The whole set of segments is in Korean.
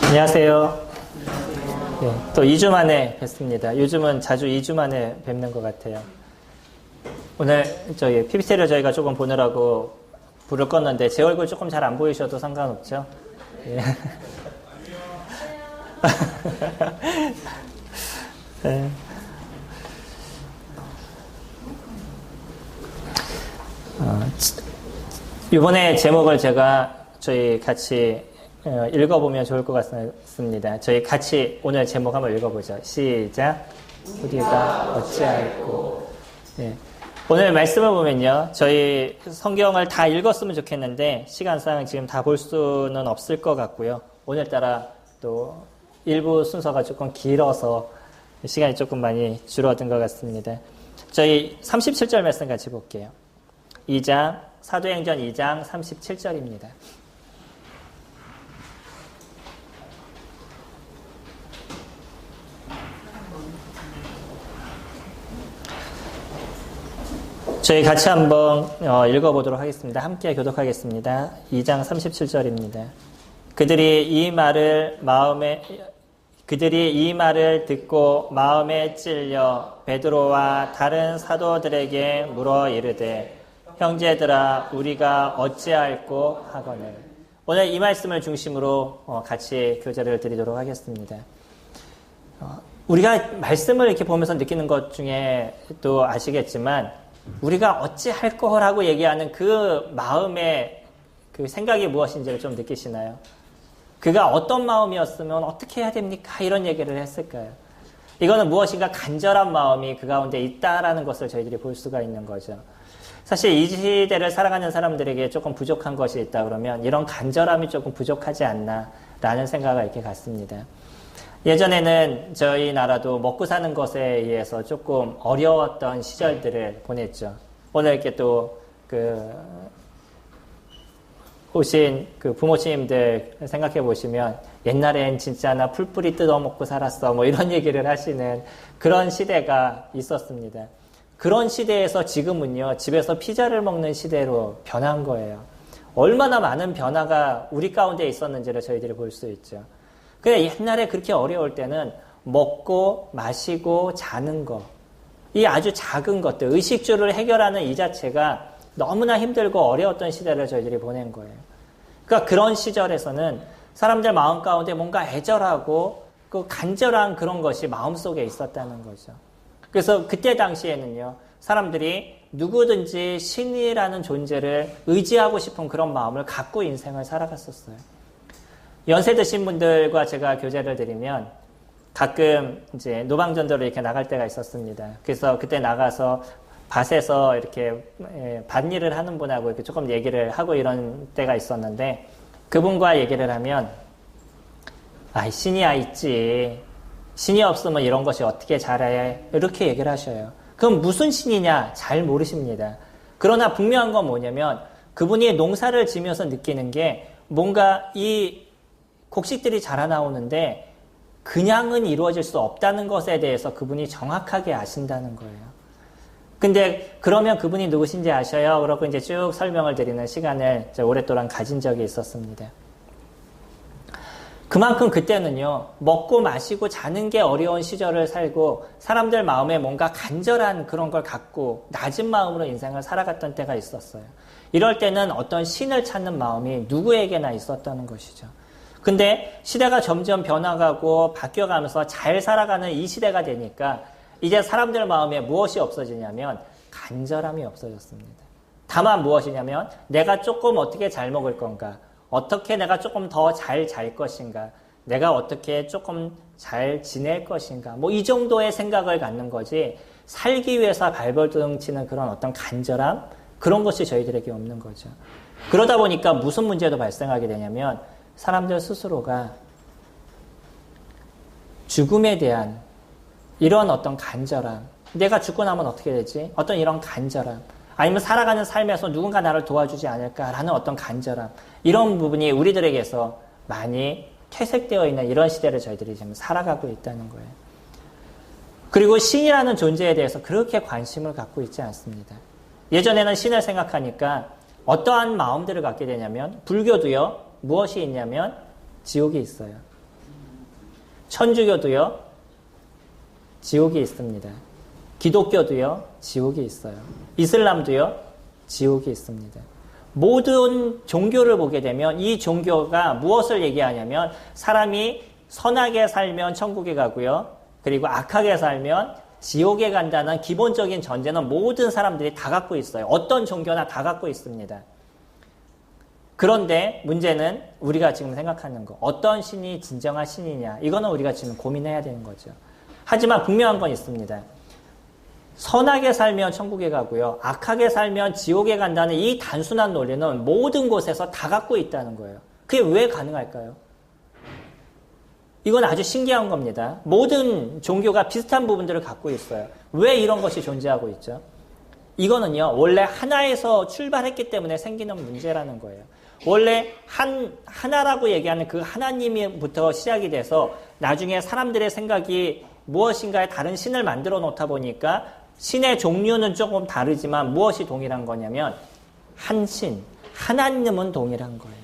안녕하세요. 네, 또 2주 만에 뵙습니다. 요즘은 자주 2주 만에 뵙는 것 같아요. 오늘 PPT를 저희가 조금 보느라고 불을 껐는데 제 얼굴 조금 잘 안 보이셔도 상관없죠? 예. 네. 이번에 제목을 제가 저희 같이 읽어보면 좋을 것 같습니다. 저희 같이 오늘 제목 한번 읽어보죠. 시작. 우리가 어찌할꼬. 네. 오늘 말씀을 보면요. 저희 성경을 다 읽었으면 좋겠는데 시간상 지금 다 볼 수는 없을 것 같고요. 오늘따라 또 일부 순서가 조금 길어서 시간이 조금 많이 줄어든 것 같습니다. 저희 37절 말씀 같이 볼게요. 2장, 사도행전 2장 37절입니다. 저희 같이 한번 읽어보도록 하겠습니다. 함께 교독하겠습니다. 2장 37절입니다. 그들이 이 말을 듣고 마음에 찔려 베드로와 다른 사도들에게 물어 이르되 형제들아 우리가 어찌할꼬 하거늘. 오늘 이 말씀을 중심으로 같이 교제를 드리도록 하겠습니다. 우리가 말씀을 이렇게 보면서 느끼는 것 중에 또 아시겠지만 우리가 어찌할 거라고 얘기하는 그 마음의 그 생각이 무엇인지를 좀 느끼시나요? 그가 어떤 마음이었으면 어떻게 해야 됩니까? 이런 얘기를 했을까요? 이거는 무엇인가 간절한 마음이 그 가운데 있다라는 것을 저희들이 볼 수가 있는 거죠. 사실 이 시대를 살아가는 사람들에게 조금 부족한 것이 있다 그러면 이런 간절함이 조금 부족하지 않나라는 생각이 이렇게 같습니다. 예전에는 저희 나라도 먹고 사는 것에 의해서 조금 어려웠던 시절들을 보냈죠. 오늘 이렇게 또 오신 부모님들 생각해 보시면 옛날엔 진짜 나 풀뿌리 뜯어먹고 살았어 뭐 이런 얘기를 하시는 그런 시대가 있었습니다. 그런 시대에서 지금은요 집에서 피자를 먹는 시대로 변한 거예요. 얼마나 많은 변화가 우리 가운데 있었는지를 저희들이 볼 수 있죠. 근데 옛날에 그렇게 어려울 때는 먹고 마시고 자는 거, 이 아주 작은 것들, 의식주를 해결하는 이 자체가 너무나 힘들고 어려웠던 시대를 저희들이 보낸 거예요. 그러니까 그런 시절에서는 사람들 마음 가운데 뭔가 애절하고 그 간절한 그런 것이 마음속에 있었다는 거죠. 그래서 그때 당시에는요, 사람들이 누구든지 신이라는 존재를 의지하고 싶은 그런 마음을 갖고 인생을 살아갔었어요. 연세 드신 분들과 제가 교제를 드리면 가끔 이제 노방전도로 이렇게 나갈 때가 있었습니다. 그래서 그때 나가서 밭에서 이렇게 밭일을 하는 분하고 이렇게 조금 얘기를 하고 이런 때가 있었는데 그분과 얘기를 하면 신이야 있지. 신이 없으면 이런 것이 어떻게 잘해. 이렇게 얘기를 하셔요. 그럼 무슨 신이냐? 잘 모르십니다. 그러나 분명한 건 뭐냐면 그분이 농사를 지면서 느끼는 게 뭔가 이 곡식들이 자라나오는데 그냥은 이루어질 수 없다는 것에 대해서 그분이 정확하게 아신다는 거예요. 근데 그러면 그분이 누구신지 아셔요? 그러고 이제 쭉 설명을 드리는 시간을 오랫동안 가진 적이 있었습니다. 그만큼 그때는요, 먹고 마시고 자는 게 어려운 시절을 살고 사람들 마음에 뭔가 간절한 그런 걸 갖고 낮은 마음으로 인생을 살아갔던 때가 있었어요. 이럴 때는 어떤 신을 찾는 마음이 누구에게나 있었다는 것이죠. 근데 시대가 점점 변화가고 바뀌어가면서 잘 살아가는 이 시대가 되니까 이제 사람들 마음에 무엇이 없어지냐면 간절함이 없어졌습니다. 다만 무엇이냐면 내가 조금 어떻게 잘 먹을 건가, 어떻게 내가 조금 더 잘 잘 것인가, 내가 어떻게 조금 잘 지낼 것인가, 뭐 이 정도의 생각을 갖는 거지 살기 위해서 발버둥 치는 그런 어떤 간절함, 그런 것이 저희들에게 없는 거죠. 그러다 보니까 무슨 문제도 발생하게 되냐면 사람들 스스로가 죽음에 대한 이런 어떤 간절함, 내가 죽고 나면 어떻게 되지? 어떤 이런 간절함, 아니면 살아가는 삶에서 누군가 나를 도와주지 않을까라는 어떤 간절함, 이런 부분이 우리들에게서 많이 퇴색되어 있는 이런 시대를 저희들이 지금 살아가고 있다는 거예요. 그리고 신이라는 존재에 대해서 그렇게 관심을 갖고 있지 않습니다. 예전에는 신을 생각하니까 어떠한 마음들을 갖게 되냐면 불교도요. 무엇이 있냐면 지옥이 있어요. 천주교도요, 지옥이 있습니다. 기독교도요, 지옥이 있어요. 이슬람도요, 지옥이 있습니다. 모든 종교를 보게 되면 이 종교가 무엇을 얘기하냐면 사람이 선하게 살면 천국에 가고요. 그리고 악하게 살면 지옥에 간다는 기본적인 전제는 모든 사람들이 다 갖고 있어요. 어떤 종교나 다 갖고 있습니다. 그런데 문제는 우리가 지금 생각하는 거. 어떤 신이 진정한 신이냐. 이거는 우리가 지금 고민해야 되는 거죠. 하지만 분명한 건 있습니다. 선하게 살면 천국에 가고요. 악하게 살면 지옥에 간다는 이 단순한 논리는 모든 곳에서 다 갖고 있다는 거예요. 그게 왜 가능할까요? 이건 아주 신기한 겁니다. 모든 종교가 비슷한 부분들을 갖고 있어요. 왜 이런 것이 존재하고 있죠? 이거는요, 원래 하나에서 출발했기 때문에 생기는 문제라는 거예요. 원래 하나라고 얘기하는 그 하나님부터 시작이 돼서 나중에 사람들의 생각이 무엇인가에 다른 신을 만들어 놓다 보니까 신의 종류는 조금 다르지만 무엇이 동일한 거냐면 한 신, 하나님은 동일한 거예요.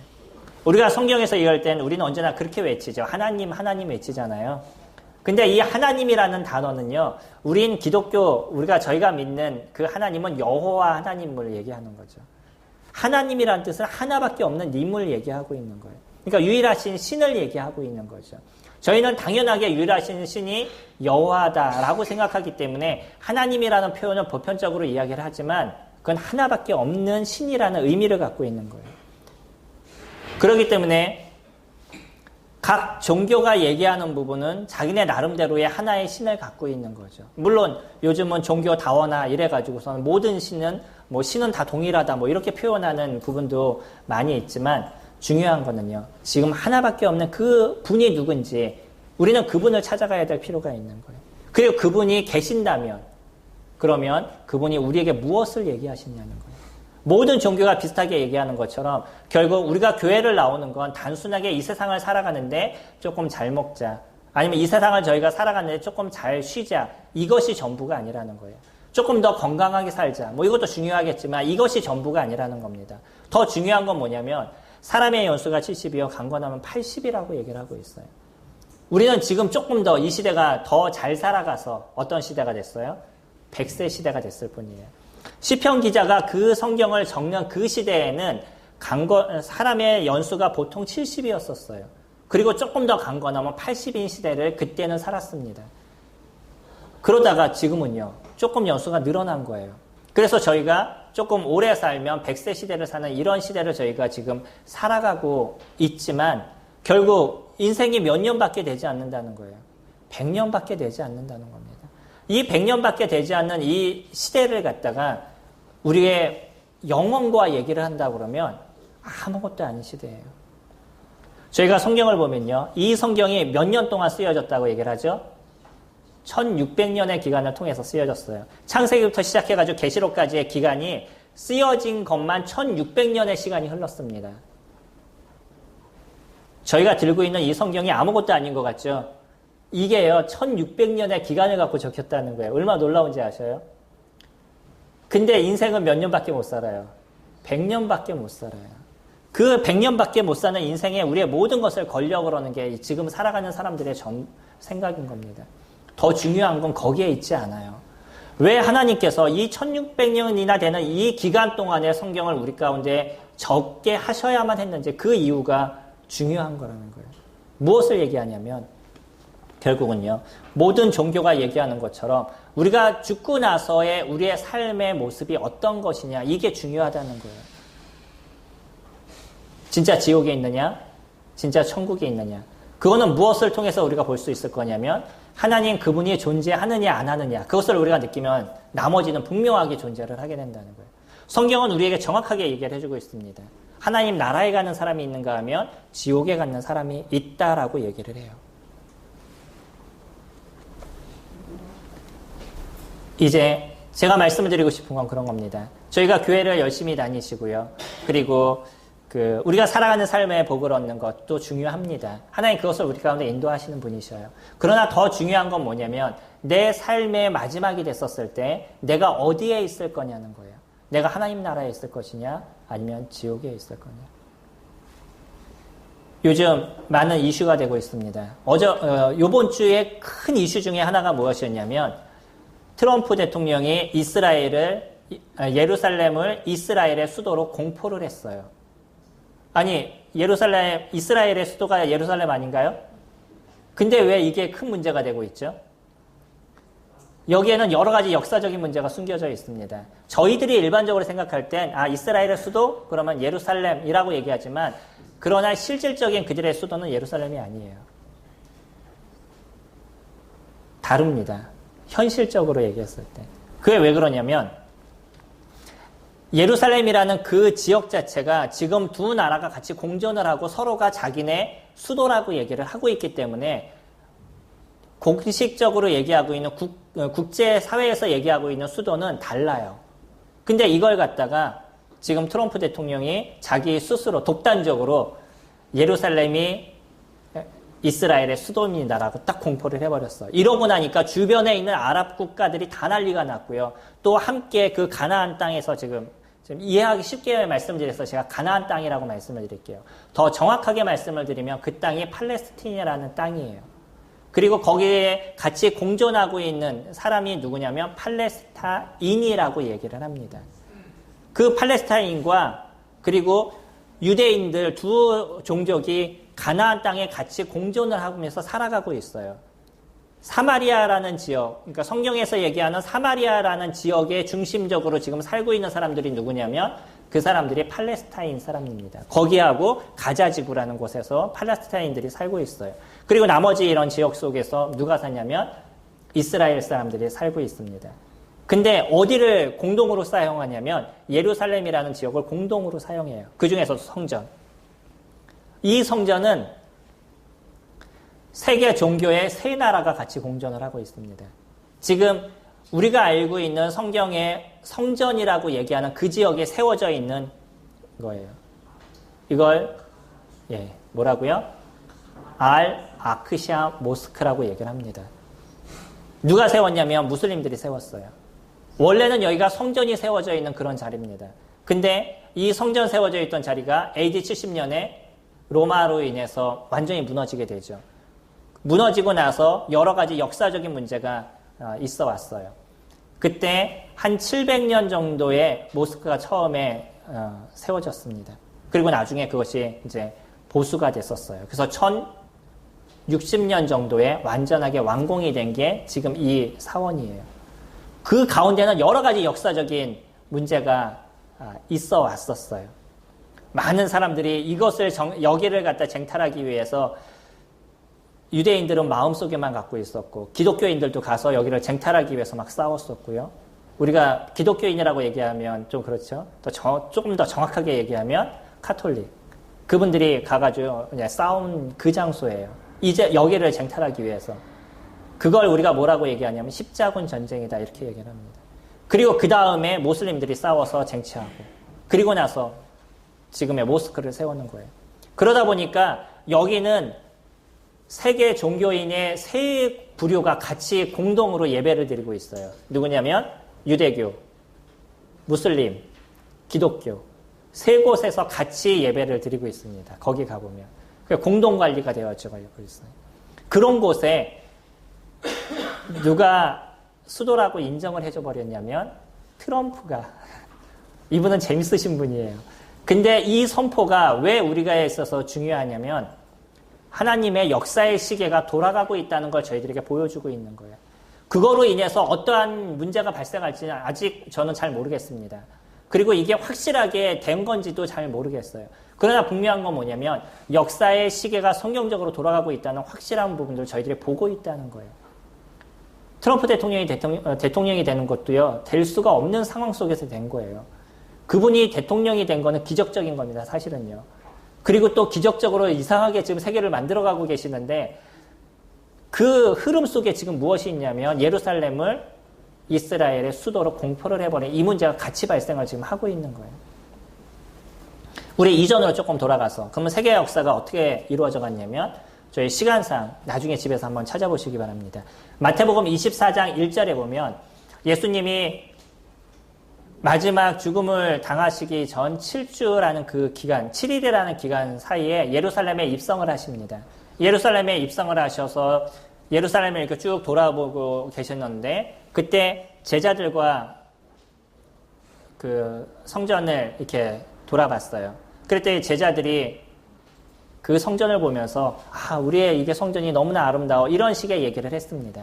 우리가 성경에서 얘기할 때는 우리는 언제나 그렇게 외치죠. 하나님, 하나님 외치잖아요. 근데 이 하나님이라는 단어는요, 우린 기독교, 저희가 믿는 그 하나님은 여호와 하나님을 얘기하는 거죠. 하나님이라는 뜻은 하나밖에 없는 님을 얘기하고 있는 거예요. 그러니까 유일하신 신을 얘기하고 있는 거죠. 저희는 당연하게 유일하신 신이 여호와다라고 생각하기 때문에 하나님이라는 표현을 보편적으로 이야기를 하지만 그건 하나밖에 없는 신이라는 의미를 갖고 있는 거예요. 그렇기 때문에 각 종교가 얘기하는 부분은 자기네 나름대로의 하나의 신을 갖고 있는 거죠. 물론 요즘은 종교 다원화 이래가지고서는 모든 신은 신은 다 동일하다 이렇게 표현하는 부분도 많이 있지만 중요한 거는요. 지금 하나밖에 없는 그 분이 누군지 우리는 그분을 찾아가야 될 필요가 있는 거예요. 그리고 그분이 계신다면 그러면 그분이 우리에게 무엇을 얘기하시냐는 거예요. 모든 종교가 비슷하게 얘기하는 것처럼 결국 우리가 교회를 나오는 건 단순하게 이 세상을 살아가는데 조금 잘 먹자. 아니면 이 세상을 저희가 살아가는데 조금 잘 쉬자. 이것이 전부가 아니라는 거예요. 조금 더 건강하게 살자. 이것도 중요하겠지만 이것이 전부가 아니라는 겁니다. 더 중요한 건 뭐냐면 사람의 연수가 70이요. 강건하면 80이라고 얘기를 하고 있어요. 우리는 지금 조금 더 이 시대가 더 잘 살아가서 어떤 시대가 됐어요? 100세 시대가 됐을 뿐이에요. 시편 기자가 그 성경을 적는 그 시대에는 사람의 연수가 보통 70이었었어요. 그리고 조금 더 강건하면 80인 시대를 그때는 살았습니다. 그러다가 지금은요. 조금 연수가 늘어난 거예요. 그래서 저희가 조금 오래 살면 100세 시대를 사는 이런 시대를 저희가 지금 살아가고 있지만 결국 인생이 몇 년밖에 되지 않는다는 거예요. 100년밖에 되지 않는다는 겁니다. 이 100년밖에 되지 않는 이 시대를 갖다가 우리의 영혼과 얘기를 한다 그러면 아무것도 아닌 시대예요. 저희가 성경을 보면요. 이 성경이 몇 년 동안 쓰여졌다고 얘기를 하죠? 1600년의 기간을 통해서 쓰여졌어요. 창세기부터 시작해가지고 계시록까지의 기간이 쓰여진 것만 1600년의 시간이 흘렀습니다. 저희가 들고 있는 이 성경이 아무것도 아닌 것 같죠? 이게요, 1600년의 기간을 갖고 적혔다는 거예요. 얼마나 놀라운지 아셔요? 근데 인생은 몇 년밖에 못 살아요? 100년밖에 못 살아요. 그 100년밖에 못 사는 인생에 우리의 모든 것을 걸려고 그러는 게 지금 살아가는 사람들의 생각인 겁니다. 더 중요한 건 거기에 있지 않아요. 왜 하나님께서 이 1600년이나 되는 이 기간 동안의 성경을 우리 가운데 적게 하셔야만 했는지 그 이유가 중요한 거라는 거예요. 무엇을 얘기하냐면 결국은요. 모든 종교가 얘기하는 것처럼 우리가 죽고 나서의 우리의 삶의 모습이 어떤 것이냐 이게 중요하다는 거예요. 진짜 지옥에 있느냐? 진짜 천국에 있느냐? 그거는 무엇을 통해서 우리가 볼 수 있을 거냐면 하나님 그분이 존재하느냐 안 하느냐 그것을 우리가 느끼면 나머지는 분명하게 존재를 하게 된다는 거예요. 성경은 우리에게 정확하게 얘기를 해주고 있습니다. 하나님 나라에 가는 사람이 있는가 하면 지옥에 가는 사람이 있다라고 얘기를 해요. 이제 제가 말씀을 드리고 싶은 건 그런 겁니다. 저희가 교회를 열심히 다니시고요. 그리고 우리가 살아가는 삶의 복을 얻는 것도 중요합니다. 하나님 그것을 우리 가운데 인도하시는 분이셔요. 그러나 더 중요한 건 뭐냐면 내 삶의 마지막이 됐었을 때 내가 어디에 있을 거냐는 거예요. 내가 하나님 나라에 있을 것이냐 아니면 지옥에 있을 거냐. 요즘 많은 이슈가 되고 있습니다. 요번 주에 큰 이슈 중에 하나가 무엇이었냐면 트럼프 대통령이 예루살렘을 이스라엘의 수도로 공포를 했어요. 아니, 이스라엘의 수도가 예루살렘 아닌가요? 근데 왜 이게 큰 문제가 되고 있죠? 여기에는 여러 가지 역사적인 문제가 숨겨져 있습니다. 저희들이 일반적으로 생각할 땐, 이스라엘의 수도? 그러면 예루살렘이라고 얘기하지만, 그러나 실질적인 그들의 수도는 예루살렘이 아니에요. 다릅니다. 현실적으로 얘기했을 때. 그게 왜 그러냐면, 예루살렘이라는 그 지역 자체가 지금 두 나라가 같이 공존을 하고 서로가 자기네 수도라고 얘기를 하고 있기 때문에 공식적으로 얘기하고 있는 국제사회에서 얘기하고 있는 수도는 달라요. 근데 이걸 갖다가 지금 트럼프 대통령이 자기 스스로 독단적으로 예루살렘이 이스라엘의 수도입니다라고 딱 공포를 해버렸어요. 이러고 나니까 주변에 있는 아랍 국가들이 다 난리가 났고요. 또 함께 그 가나안 땅에서 지금 이해하기 쉽게 말씀드려서 제가 가나안 땅이라고 말씀을 드릴게요. 더 정확하게 말씀을 드리면 그 땅이 팔레스틴이라는 땅이에요. 그리고 거기에 같이 공존하고 있는 사람이 누구냐면 팔레스타인이라고 얘기를 합니다. 그 팔레스타인과 그리고 유대인들 두 종족이 가나안 땅에 같이 공존을 하면서 살아가고 있어요. 사마리아라는 지역, 그러니까 성경에서 얘기하는 사마리아라는 지역의 중심적으로 지금 살고 있는 사람들이 누구냐면 그 사람들이 팔레스타인 사람입니다. 거기하고 가자지구라는 곳에서 팔레스타인들이 살고 있어요. 그리고 나머지 이런 지역 속에서 누가 사냐면 이스라엘 사람들이 살고 있습니다. 근데 어디를 공동으로 사용하냐면 예루살렘이라는 지역을 공동으로 사용해요. 그 중에서도 성전. 이 성전은 세계 종교의 세 나라가 같이 공존을 하고 있습니다. 지금 우리가 알고 있는 성경의 성전이라고 얘기하는 그 지역에 세워져 있는 거예요. 이걸 뭐라고요? 알-아크샤 모스크라고 얘기를 합니다. 누가 세웠냐면 무슬림들이 세웠어요. 원래는 여기가 성전이 세워져 있는 그런 자리입니다. 근데 이 성전 세워져 있던 자리가 AD 70년에 로마로 인해서 완전히 무너지게 되죠. 무너지고 나서 여러 가지 역사적인 문제가 있어 왔어요. 그때 한 700년 정도의 모스크가 처음에 세워졌습니다. 그리고 나중에 그것이 이제 보수가 됐었어요. 그래서 1060년 정도에 완전하게 완공이 된 게 지금 이 사원이에요. 그 가운데는 여러 가지 역사적인 문제가 있어 왔었어요. 많은 사람들이 이것을 여기를 갖다 쟁탈하기 위해서 유대인들은 마음속에만 갖고 있었고 기독교인들도 가서 여기를 쟁탈하기 위해서 막 싸웠었고요. 우리가 기독교인이라고 얘기하면 좀 그렇죠. 조금 더 정확하게 얘기하면 카톨릭. 그분들이 가가지고 그냥 싸운 그 장소예요. 이제 여기를 쟁탈하기 위해서. 그걸 우리가 뭐라고 얘기하냐면 십자군 전쟁이다 이렇게 얘기를 합니다. 그리고 그 다음에 모슬림들이 싸워서 쟁취하고 그리고 나서 지금의 모스크를 세우는 거예요. 그러다 보니까 여기는 세계 종교인의 세 부류가 같이 공동으로 예배를 드리고 있어요. 누구냐면 유대교, 무슬림, 기독교 세 곳에서 같이 예배를 드리고 있습니다. 거기 가보면 공동관리가 되어져 있어요. 그런 곳에 누가 수도라고 인정을 해줘 버렸냐면 트럼프가. 이분은 재밌으신 분이에요. 근데 이 선포가 왜 우리가 있어서 중요하냐면 하나님의 역사의 시계가 돌아가고 있다는 걸 저희들에게 보여주고 있는 거예요. 그거로 인해서 어떠한 문제가 발생할지는 아직 저는 잘 모르겠습니다. 그리고 이게 확실하게 된 건지도 잘 모르겠어요. 그러나 분명한 건 뭐냐면 역사의 시계가 성경적으로 돌아가고 있다는 확실한 부분들을 저희들이 보고 있다는 거예요. 트럼프 대통령이 되는 것도요, 될 수가 없는 상황 속에서 된 거예요. 그분이 대통령이 된 거는 기적적인 겁니다, 사실은요. 그리고 또 기적적으로 이상하게 지금 세계를 만들어가고 계시는데 그 흐름 속에 지금 무엇이 있냐면 예루살렘을 이스라엘의 수도로 공포를 해버린 이 문제가 같이 발생을 지금 하고 있는 거예요. 우리 이전으로 조금 돌아가서 그러면 세계 역사가 어떻게 이루어져 갔냐면 저희 시간상 나중에 집에서 한번 찾아보시기 바랍니다. 마태복음 24장 1절에 보면 예수님이 마지막 죽음을 당하시기 전 7주라는 그 기간, 7일이라는 기간 사이에 예루살렘에 입성을 하십니다. 예루살렘에 입성을 하셔서 예루살렘을 이렇게 쭉 돌아보고 계셨는데 그때 제자들과 그 성전을 이렇게 돌아봤어요. 그랬더니 제자들이 그 성전을 보면서 우리의 이게 성전이 너무나 아름다워 이런 식의 얘기를 했습니다.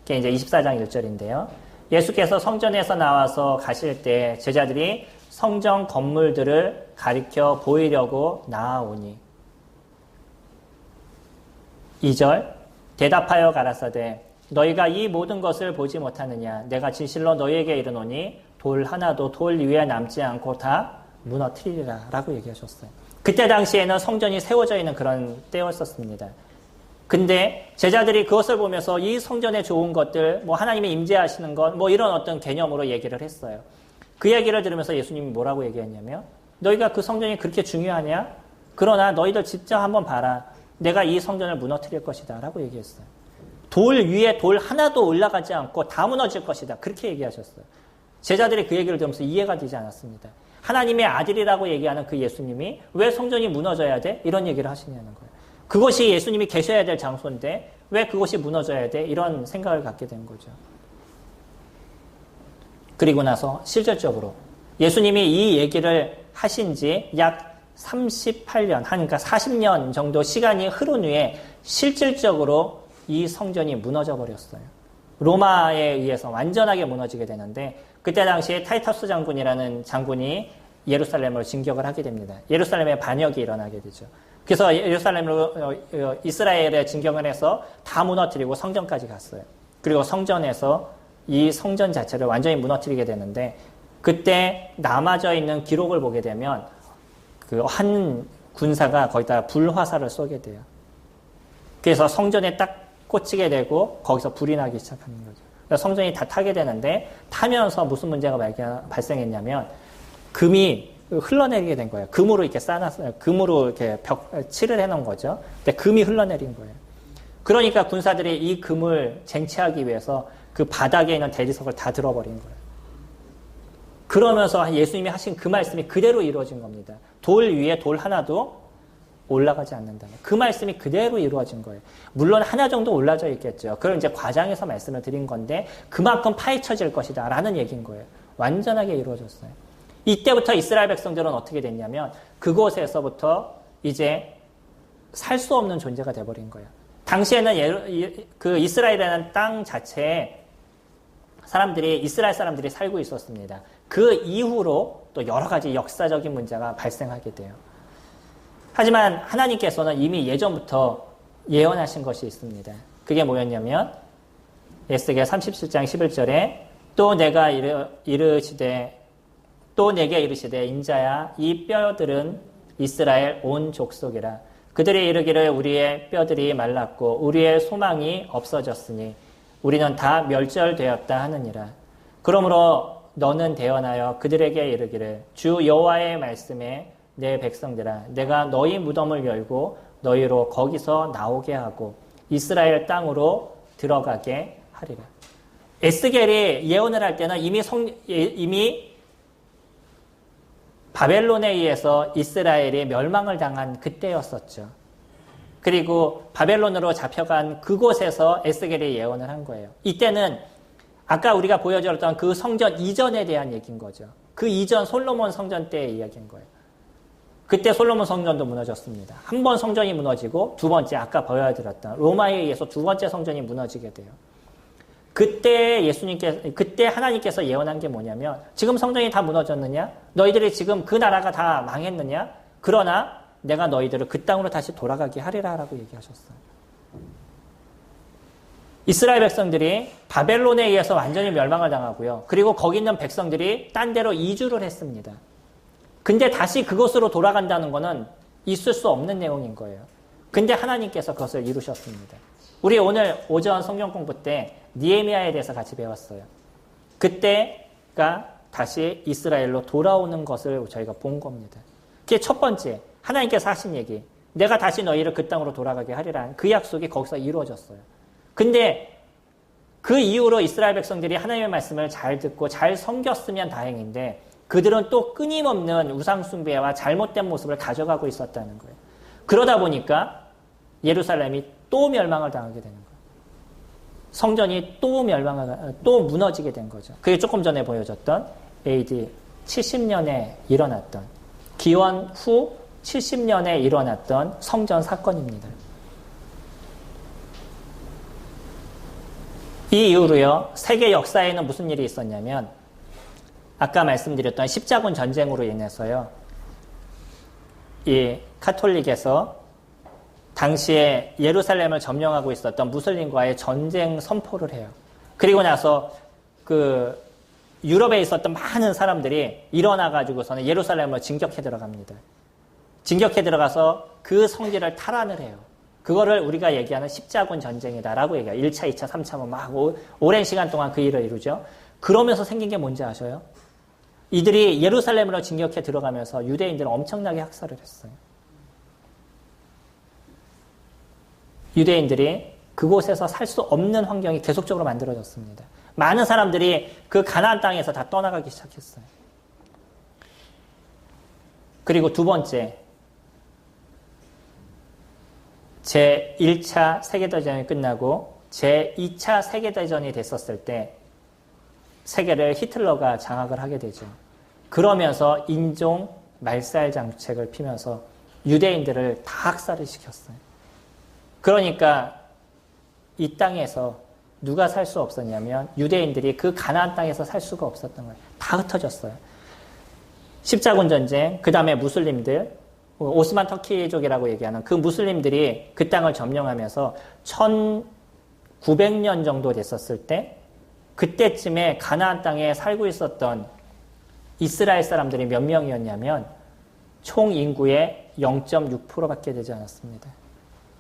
그게 이제 24장 1절인데요. 예수께서 성전에서 나와서 가실 때 제자들이 성전 건물들을 가리켜 보이려고 나아오니 2절 대답하여 가라사대 너희가 이 모든 것을 보지 못하느냐 내가 진실로 너희에게 이르노니 돌 하나도 돌 위에 남지 않고 다 무너뜨리리라 라고 얘기하셨어요. 그때 당시에는 성전이 세워져 있는 그런 때였었습니다. 근데 제자들이 그것을 보면서 이 성전에 좋은 것들, 하나님이 임재하시는 것, 이런 어떤 개념으로 얘기를 했어요. 그 얘기를 들으면서 예수님이 뭐라고 얘기했냐면, 너희가 그 성전이 그렇게 중요하냐? 그러나 너희들 직접 한번 봐라. 내가 이 성전을 무너뜨릴 것이다. 라고 얘기했어요. 돌 위에 돌 하나도 올라가지 않고 다 무너질 것이다. 그렇게 얘기하셨어요. 제자들이 그 얘기를 들으면서 이해가 되지 않았습니다. 하나님의 아들이라고 얘기하는 그 예수님이 왜 성전이 무너져야 돼? 이런 얘기를 하시냐는 거예요. 그것이 예수님이 계셔야 될 장소인데 왜 그것이 무너져야 돼? 이런 생각을 갖게 된 거죠. 그리고 나서 실질적으로 예수님이 이 얘기를 하신 지 약 38년, 그러니까 40년 정도 시간이 흐른 후에 실질적으로 이 성전이 무너져 버렸어요. 로마에 의해서 완전하게 무너지게 되는데 그때 당시에 타이터스 장군이라는 장군이 예루살렘을 진격을 하게 됩니다. 예루살렘에 반역이 일어나게 되죠. 그래서 예루살렘으로 이스라엘에 진격을 해서 다 무너뜨리고 성전까지 갔어요. 그리고 성전에서 이 성전 자체를 완전히 무너뜨리게 되는데 그때 남아져 있는 기록을 보게 되면 그 한 군사가 거기다 불화살을 쏘게 돼요. 그래서 성전에 딱 꽂히게 되고 거기서 불이 나기 시작하는 거죠. 그래서 성전이 다 타게 되는데 타면서 무슨 문제가 발생했냐면 금이 흘러내리게 된 거예요. 금으로 이렇게 쌓아놨어요. 금으로 이렇게 칠을 해놓은 거죠. 근데 금이 흘러내린 거예요. 그러니까 군사들이 이 금을 쟁취하기 위해서 그 바닥에 있는 대리석을 다 들어버린 거예요. 그러면서 예수님이 하신 그 말씀이 그대로 이루어진 겁니다. 돌 위에 돌 하나도 올라가지 않는다. 그 말씀이 그대로 이루어진 거예요. 물론 하나 정도 올라져 있겠죠. 그걸 이제 과장해서 말씀을 드린 건데 그만큼 파헤쳐질 것이다 라는 얘기인 거예요. 완전하게 이루어졌어요. 이때부터 이스라엘 백성들은 어떻게 됐냐면 그곳에서부터 이제 살 수 없는 존재가 돼버린 거예요. 당시에는 그 이스라엘이라는 땅 자체에 이스라엘 사람들이 살고 있었습니다. 그 이후로 또 여러 가지 역사적인 문제가 발생하게 돼요. 하지만 하나님께서는 이미 예전부터 예언하신 것이 있습니다. 그게 뭐였냐면 에스겔 37장 11절에 또 내가 또 내게 이르시되 인자야 이 뼈들은 이스라엘 온 족속이라 그들이 이르기를 우리의 뼈들이 말랐고 우리의 소망이 없어졌으니 우리는 다 멸절되었다 하느니라. 그러므로 너는 대언하여 그들에게 이르기를 주 여호와의 말씀에 내 백성들아 내가 너희 무덤을 열고 너희로 거기서 나오게 하고 이스라엘 땅으로 들어가게 하리라. 에스겔이 예언을 할 때는 이미 바벨론에 의해서 이스라엘이 멸망을 당한 그때였었죠. 그리고 바벨론으로 잡혀간 그곳에서 에스겔이 예언을 한 거예요. 이때는 아까 우리가 보여드렸던 그 성전 이전에 대한 얘기인 거죠. 그 이전 솔로몬 성전 때의 이야기인 거예요. 그때 솔로몬 성전도 무너졌습니다. 한 번 성전이 무너지고 두 번째 아까 보여드렸던 로마에 의해서 두 번째 성전이 무너지게 돼요. 그때 하나님께서 예언한 게 뭐냐면 지금 성전이 다 무너졌느냐? 너희들이 지금 그 나라가 다 망했느냐? 그러나 내가 너희들을 그 땅으로 다시 돌아가게 하리라 라고 얘기하셨어요. 이스라엘 백성들이 바벨론에 의해서 완전히 멸망을 당하고요. 그리고 거기 있는 백성들이 딴 데로 이주를 했습니다. 근데 다시 그곳으로 돌아간다는 것은 있을 수 없는 내용인 거예요. 근데 하나님께서 그것을 이루셨습니다. 우리 오늘 오전 성경 공부 때 니에미야에 대해서 같이 배웠어요. 그때가 다시 이스라엘로 돌아오는 것을 저희가 본 겁니다. 그게 첫 번째, 하나님께서 하신 얘기. 내가 다시 너희를 그 땅으로 돌아가게 하리라. 그 약속이 거기서 이루어졌어요. 근데 그 이후로 이스라엘 백성들이 하나님의 말씀을 잘 듣고 잘 섬겼으면 다행인데 그들은 또 끊임없는 우상숭배와 잘못된 모습을 가져가고 있었다는 거예요. 그러다 보니까 예루살렘이 또 멸망을 당하게 되는 거예요. 성전이 또 무너지게 된 거죠. 그게 조금 전에 보여줬던 AD 70년에 일어났던, 기원 후 70년에 일어났던 성전 사건입니다. 이 이후로요, 세계 역사에는 무슨 일이 있었냐면, 아까 말씀드렸던 십자군 전쟁으로 인해서요, 이 카톨릭에서 당시에 예루살렘을 점령하고 있었던 무슬림과의 전쟁 선포를 해요. 그리고 나서 그 유럽에 있었던 많은 사람들이 일어나가지고서는 예루살렘을 진격해 들어갑니다. 진격해 들어가서 그 성지를 탈환을 해요. 그거를 우리가 얘기하는 십자군 전쟁이다라고 얘기해요. 1차, 2차, 3차 막 오랜 시간 동안 그 일을 이루죠. 그러면서 생긴 게 뭔지 아셔요? 이들이 예루살렘으로 진격해 들어가면서 유대인들은 엄청나게 학살을 했어요. 유대인들이 그곳에서 살 수 없는 환경이 계속적으로 만들어졌습니다. 많은 사람들이 그 가나안 땅에서 다 떠나가기 시작했어요. 그리고 두 번째, 제1차 세계대전이 끝나고 제2차 세계대전이 됐었을 때 세계를 히틀러가 장악을 하게 되죠. 그러면서 인종 말살 정책을 피면서 유대인들을 다 학살을 시켰어요. 그러니까 이 땅에서 누가 살 수 없었냐면 유대인들이 그 가나안 땅에서 살 수가 없었던 거예요. 다 흩어졌어요. 십자군 전쟁, 그 다음에 무슬림들, 오스만 터키족이라고 얘기하는 그 무슬림들이 그 땅을 점령하면서 1900년 정도 됐었을 때 그때쯤에 가나안 땅에 살고 있었던 이스라엘 사람들이 몇 명이었냐면 총 인구의 0.6%밖에 되지 않았습니다.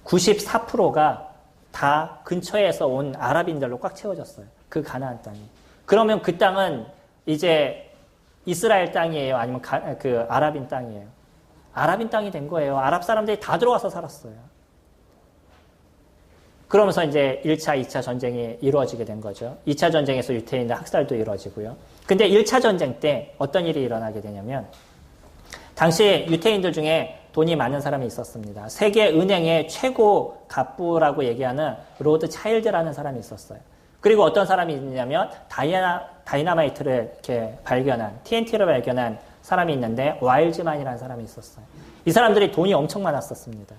94%가 다 근처에서 온 아랍인들로 꽉 채워졌어요. 그 가나안 땅이. 그러면 그 땅은 이제 이스라엘 땅이에요? 아니면 그 아랍인 땅이에요? 아랍인 땅이 된 거예요. 아랍 사람들이 다 들어와서 살았어요. 그러면서 이제 1차, 2차 전쟁이 이루어지게 된 거죠. 2차 전쟁에서 유대인들 학살도 이루어지고요. 근데 1차 전쟁 때 어떤 일이 일어나게 되냐면 당시 유대인들 중에 돈이 많은 사람이 있었습니다. 세계 은행의 최고 갑부라고 얘기하는 로드 차일드라는 사람이 있었어요. 그리고 어떤 사람이 있냐면 다이나마이트를 이렇게 발견한, TNT를 발견한 사람이 있는데 와일즈만이라는 사람이 있었어요. 이 사람들이 돈이 엄청 많았었습니다.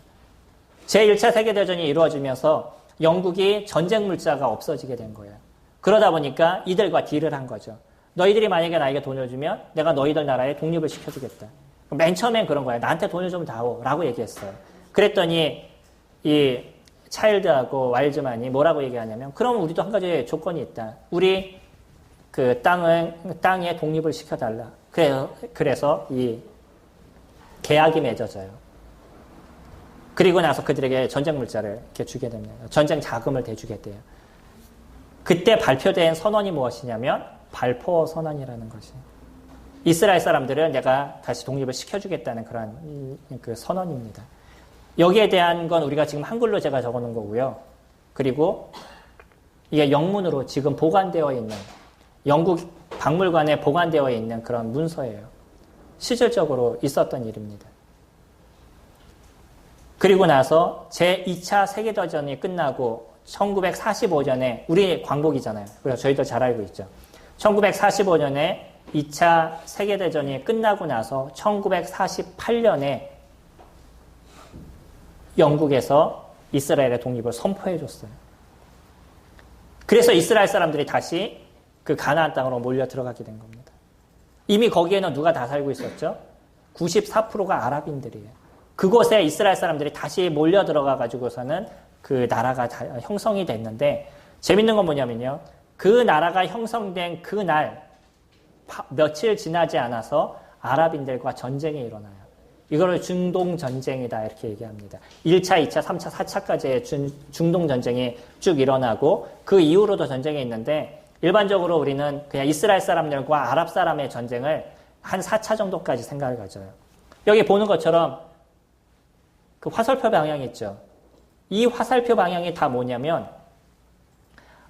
제1차 세계대전이 이루어지면서 영국이 전쟁 물자가 없어지게 된 거예요. 그러다 보니까 이들과 딜을 한 거죠. 너희들이 만약에 나에게 돈을 주면 내가 너희들 나라에 독립을 시켜주겠다. 맨 처음엔 그런 거예요. 나한테 돈을 좀 다오 라고 얘기했어요. 그랬더니 이 차일드하고 와일즈만이 뭐라고 얘기하냐면 그럼 우리도 한 가지 조건이 있다. 우리 그 땅에 독립을 시켜달라. 그래서 이 계약이 맺어져요. 그리고 나서 그들에게 전쟁 물자를 이렇게 주게 됩니다. 전쟁 자금을 대주게 돼요. 그때 발표된 선언이 무엇이냐면 발포 선언이라는 것이에요. 이스라엘 사람들은 내가 다시 독립을 시켜주겠다는 그런 그 선언입니다. 여기에 대한 건 우리가 지금 한글로 제가 적어놓은 거고요. 그리고 이게 영문으로 지금 보관되어 있는 영국 박물관에 보관되어 있는 그런 문서예요. 실질적으로 있었던 일입니다. 그리고 나서 제2차 세계대전이 끝나고 1945년에 우리 광복이잖아요. 그래서 저희도 잘 알고 있죠. 1945년에 2차 세계대전이 끝나고 나서 1948년에 영국에서 이스라엘의 독립을 선포해 줬어요. 그래서 이스라엘 사람들이 다시 그 가나안 땅으로 몰려 들어가게 된 겁니다. 이미 거기에는 누가 다 살고 있었죠? 94%가 아랍인들이에요. 그곳에 이스라엘 사람들이 다시 몰려 들어가 가지고서는 그 나라가 형성이 됐는데 재밌는 건 뭐냐면요. 그 나라가 형성된 그 날 며칠 지나지 않아서 아랍인들과 전쟁이 일어나요. 이거를 중동전쟁이다 이렇게 얘기합니다. 1차, 2차, 3차, 4차까지의 중동전쟁이 쭉 일어나고 그 이후로도 전쟁이 있는데 일반적으로 우리는 그냥 이스라엘 사람들과 아랍 사람의 전쟁을 한 4차 정도까지 생각을 가져요. 여기 보는 것처럼 그 화살표 방향이 있죠. 이 화살표 방향이 다 뭐냐면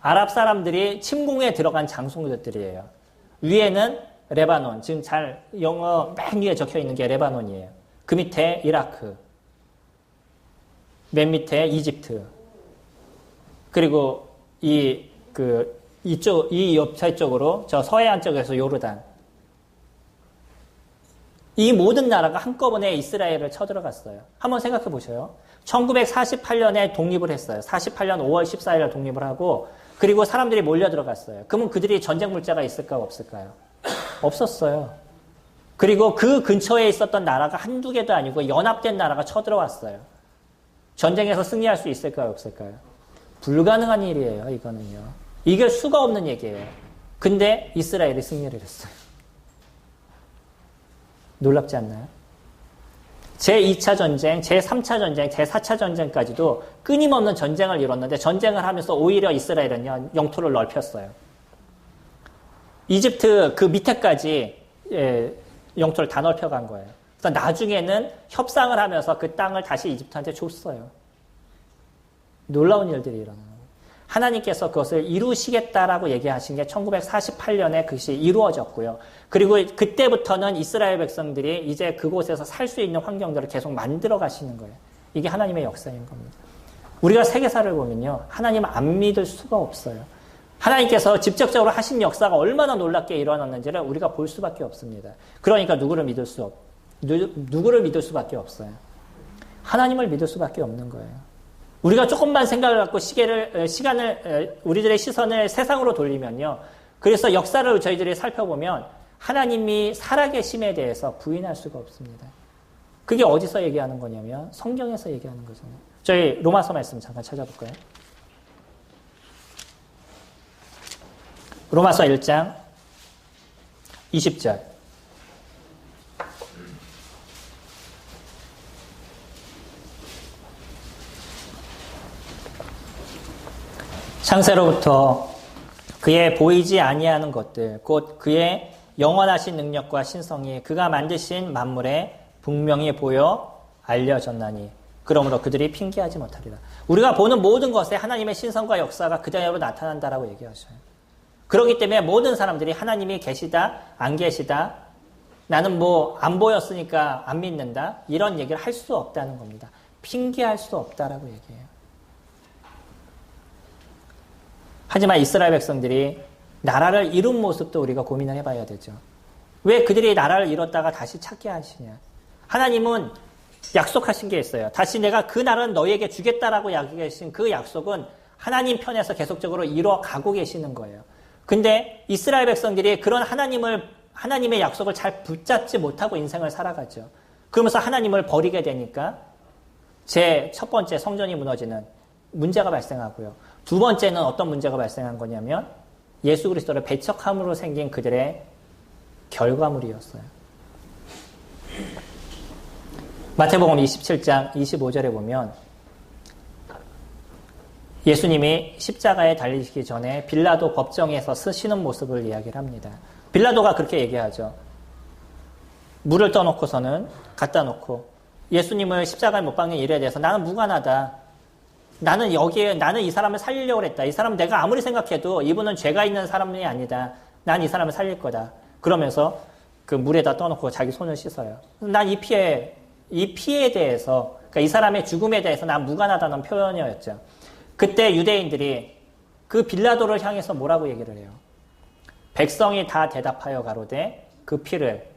아랍 사람들이 침공에 들어간 장소들이에요. 위에는 레바논, 지금 잘 영어 맨 위에 적혀 있는 게 레바논이에요. 그 밑에 이라크, 맨 밑에 이집트, 그리고 이 옆차 쪽으로 저 서해안 쪽에서 요르단. 이 모든 나라가 한꺼번에 이스라엘을 쳐들어갔어요. 한번 생각해 보셔요. 1948년에 독립을 했어요. 48년 5월 14일에 독립을 하고, 그리고 사람들이 몰려 들어갔어요. 그러면 그들이 전쟁 물자가 있을까요? 없을까요? 없었어요. 그리고 그 근처에 있었던 나라가 한두 개도 아니고 연합된 나라가 쳐들어왔어요. 전쟁에서 승리할 수 있을까요? 없을까요? 불가능한 일이에요, 이거는요. 이길 수가 없는 얘기예요. 근데 이스라엘이 승리를 했어요. 놀랍지 않나요? 제2차 전쟁, 제3차 전쟁, 제4차 전쟁까지도 끊임없는 전쟁을 이뤘는데 전쟁을 하면서 오히려 이스라엘은 영토를 넓혔어요. 이집트 그 밑에까지 영토를 다 넓혀간 거예요. 그래서 나중에는 협상을 하면서 그 땅을 다시 이집트한테 줬어요. 놀라운 일들이 일어나요. 하나님께서 그것을 이루시겠다라고 얘기하신 게 1948년에 그것이 이루어졌고요. 그리고 그때부터는 이스라엘 백성들이 이제 그곳에서 살 수 있는 환경들을 계속 만들어 가시는 거예요. 이게 하나님의 역사인 겁니다. 우리가 세계사를 보면요, 하나님 안 믿을 수가 없어요. 하나님께서 직접적으로 하신 역사가 얼마나 놀랍게 일어났는지를 우리가 볼 수밖에 없습니다. 그러니까 누구를 믿을 수밖에 없어요. 하나님을 믿을 수밖에 없는 거예요. 우리가 조금만 생각을 갖고 시간을, 우리들의 시선을 세상으로 돌리면요. 그래서 역사를 저희들이 살펴보면 하나님이 살아계심에 대해서 부인할 수가 없습니다. 그게 어디서 얘기하는 거냐면 성경에서 얘기하는 거잖아요. 저희 로마서 말씀 잠깐 찾아볼까요? 로마서 1장 20절. 창세로부터 그의 보이지 아니하는 것들, 곧 그의 영원하신 능력과 신성이 그가 만드신 만물에 분명히 보여 알려졌나니 그러므로 그들이 핑계하지 못하리라. 우리가 보는 모든 것에 하나님의 신성과 역사가 그대로 나타난다라고 얘기하셔요. 그렇기 때문에 모든 사람들이 하나님이 계시다, 안 계시다, 나는 뭐 안 보였으니까 안 믿는다, 이런 얘기를 할 수 없다는 겁니다. 핑계할 수 없다라고 얘기해요. 하지만 이스라엘 백성들이 나라를 이룬 모습도 우리가 고민을 해봐야 되죠. 왜 그들이 나라를 이뤘다가 다시 찾게 하시냐. 하나님은 약속하신 게 있어요. 다시 내가 그 나라는 너희에게 주겠다라고 약속하신 그 약속은 하나님 편에서 계속적으로 이뤄가고 계시는 거예요. 근데 이스라엘 백성들이 그런 하나님의 약속을 잘 붙잡지 못하고 인생을 살아가죠. 그러면서 하나님을 버리게 되니까 제 첫 번째 성전이 무너지는 문제가 발생하고요. 두 번째는 어떤 문제가 발생한 거냐면 예수 그리스도를 배척함으로 생긴 그들의 결과물이었어요. 마태복음 27장 25절에 보면 예수님이 십자가에 달리시기 전에 빌라도 법정에서 쓰시는 모습을 이야기를 합니다. 빌라도가 그렇게 얘기하죠. 물을 떠놓고서는 갖다 놓고 예수님을 십자가에 못 박는 일에 대해서 나는 무관하다. 나는 이 사람을 살리려고 했다. 이 사람 내가 아무리 생각해도 이분은 죄가 있는 사람이 아니다. 난 이 사람을 살릴 거다. 그러면서 그 물에다 떠놓고 자기 손을 씻어요. 난 이 피해에 대해서, 그러니까 이 사람의 죽음에 대해서 난 무관하다는 표현이었죠. 그때 유대인들이 그 빌라도를 향해서 뭐라고 얘기를 해요? 백성이 다 대답하여 가로되 그 피를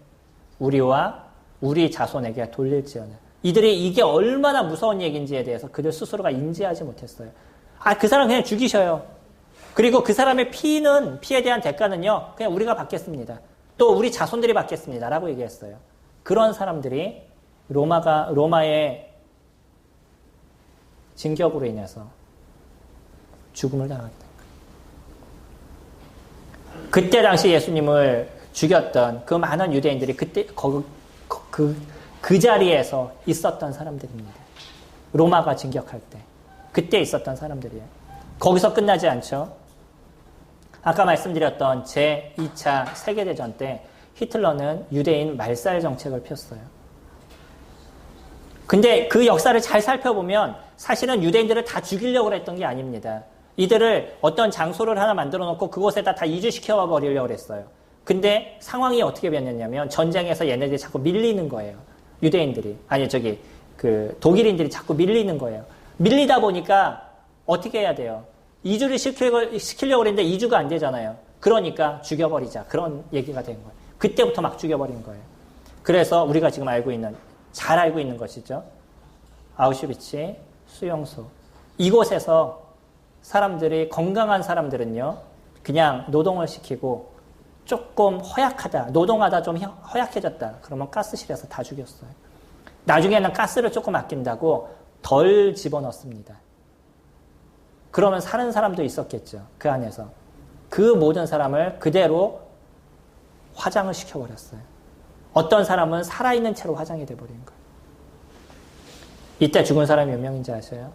우리와 우리 자손에게 돌릴지어다. 이들이 이게 얼마나 무서운 얘기인지에 대해서 그들 스스로가 인지하지 못했어요. 그 사람 그냥 죽이셔요. 그리고 그 사람의 피에 대한 대가는요, 그냥 우리가 받겠습니다. 또 우리 자손들이 받겠습니다. 라고 얘기했어요. 그런 사람들이 로마의 진격으로 인해서 죽음을 당했다. 그때 당시 예수님을 죽였던 그 많은 유대인들이 그때 그 자리에서 있었던 사람들입니다. 로마가 진격할 때. 그때 있었던 사람들이에요. 거기서 끝나지 않죠. 아까 말씀드렸던 제2차 세계대전 때 히틀러는 유대인 말살 정책을 폈어요. 근데 그 역사를 잘 살펴보면 사실은 유대인들을 다 죽이려고 했던 게 아닙니다. 이들을 어떤 장소를 하나 만들어 놓고 그곳에다 다 이주시켜 버리려고 그랬어요. 근데 상황이 어떻게 변했냐면 전쟁에서 얘네들이 자꾸 밀리는 거예요. 유대인들이. 아니, 독일인들이 자꾸 밀리는 거예요. 밀리다 보니까 어떻게 해야 돼요? 이주를 시키려고 그랬는데 이주가 안 되잖아요. 그러니까 죽여버리자. 그런 얘기가 된 거예요. 그때부터 막 죽여버린 거예요. 그래서 우리가 지금 잘 알고 있는 것이죠. 아우슈비츠 수용소. 이곳에서 건강한 사람들은요, 그냥 노동을 시키고 조금 허약하다, 노동하다 좀 허약해졌다. 그러면 가스실에서 다 죽였어요. 나중에는 가스를 조금 아낀다고 덜 집어넣습니다. 그러면 사는 사람도 있었겠죠. 그 안에서. 그 모든 사람을 그대로 화장을 시켜버렸어요. 어떤 사람은 살아있는 채로 화장이 돼버린 거예요. 이때 죽은 사람이 몇 명인지 아세요?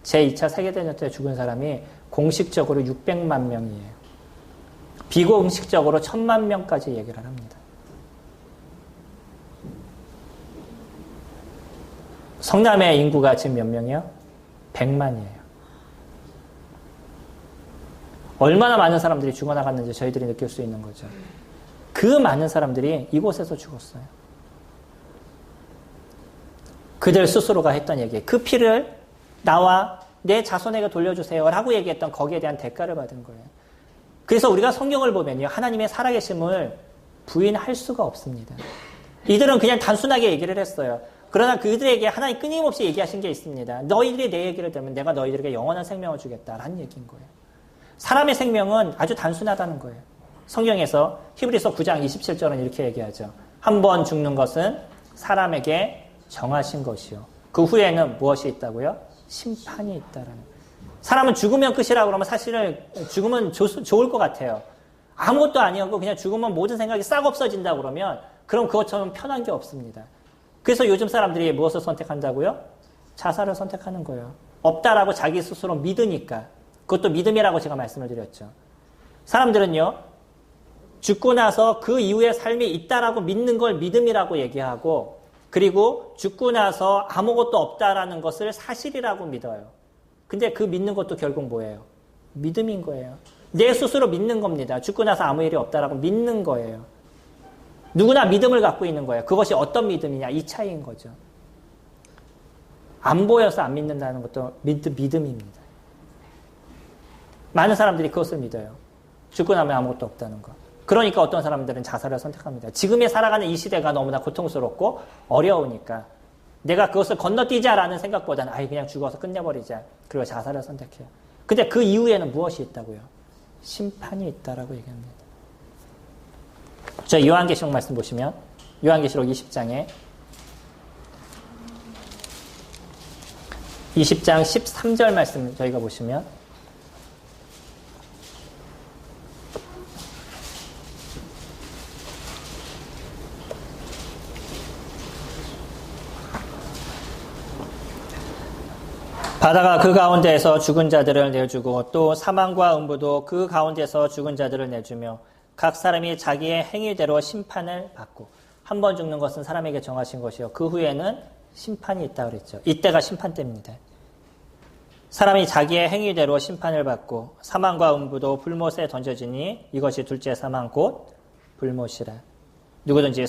제2차 세계대전 때 죽은 사람이 공식적으로 600만 명이에요. 비공식적으로 1000만 명까지 얘기를 합니다. 성남의 인구가 지금 몇 명이요? 100만이에요. 얼마나 많은 사람들이 죽어나갔는지 저희들이 느낄 수 있는 거죠. 그 많은 사람들이 이곳에서 죽었어요. 그들 스스로가 했던 얘기, 그 피를 나와 내 자손에게 돌려주세요 라고 얘기했던 거기에 대한 대가를 받은 거예요. 그래서 우리가 성경을 보면요, 하나님의 살아계심을 부인할 수가 없습니다. 이들은 그냥 단순하게 얘기를 했어요. 그러나 그들에게 하나님 끊임없이 얘기하신 게 있습니다. 너희들이 내 얘기를 들으면 내가 너희들에게 영원한 생명을 주겠다라는 얘기인 거예요. 사람의 생명은 아주 단순하다는 거예요. 성경에서 히브리서 9장 27절은 이렇게 얘기하죠. 한 번 죽는 것은 사람에게 정하신 것이요. 그 후에는 무엇이 있다고요? 심판이 있다라는 거예요. 사람은 죽으면 끝이라고 그러면 사실은 죽으면 좋을 것 같아요. 아무것도 아니었고 그냥 죽으면 모든 생각이 싹 없어진다 그러면 그럼 그것처럼 편한 게 없습니다. 그래서 요즘 사람들이 무엇을 선택한다고요? 자살을 선택하는 거예요. 없다라고 자기 스스로 믿으니까. 그것도 믿음이라고 제가 말씀을 드렸죠. 사람들은요, 죽고 나서 그 이후의 삶이 있다라고 믿는 걸 믿음이라고 얘기하고, 그리고 죽고 나서 아무것도 없다라는 것을 사실이라고 믿어요. 근데 그 믿는 것도 결국 뭐예요? 믿음인 거예요. 내 스스로 믿는 겁니다. 죽고 나서 아무 일이 없다라고 믿는 거예요. 누구나 믿음을 갖고 있는 거예요. 그것이 어떤 믿음이냐, 이 차이인 거죠. 안 보여서 안 믿는다는 것도 믿음입니다. 많은 사람들이 그것을 믿어요. 죽고 나면 아무것도 없다는 거. 그러니까 어떤 사람들은 자살을 선택합니다. 지금에 살아가는 이 시대가 너무나 고통스럽고 어려우니까 내가 그것을 건너뛰자라는 생각보다는 그냥 죽어서 끝내버리자. 그리고 자살을 선택해요. 근데 그 이후에는 무엇이 있다고요? 심판이 있다라고 얘기합니다. 저 요한계시록 말씀 보시면 요한계시록 20장에 20장 13절 말씀 저희가 보시면 바다가 그 가운데에서 죽은 자들을 내주고 또 사망과 음부도 그 가운데서 죽은 자들을 내주며 각 사람이 자기의 행위대로 심판을 받고 한 번 죽는 것은 사람에게 정하신 것이요 그 후에는 심판이 있다 그랬죠. 이때가 심판 때입니다. 사람이 자기의 행위대로 심판을 받고 사망과 음부도 불못에 던져지니 이것이 둘째 사망 곧 불못이라. 누구든지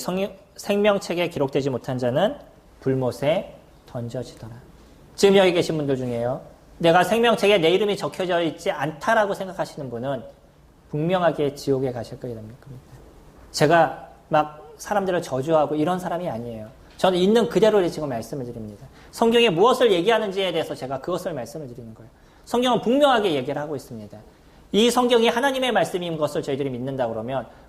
생명책에 기록되지 못한 자는 불못에 던져지더라. 지금 여기 계신 분들 중에요, 내가 생명책에 내 이름이 적혀져 있지 않다라고 생각하시는 분은 분명하게 지옥에 가실 거게 됩니다. 제가 막 사람들을 저주하고 이런 사람이 아니에요. 저는 있는 그대로 지금 말씀을 드립니다. 성경에 무엇을 얘기하는지에 대해서 제가 그것을 말씀을 드리는 거예요. 성경은 분명하게 얘기를 하고 있습니다. 이 성경이 하나님의 말씀인 것을 저희들이 믿는다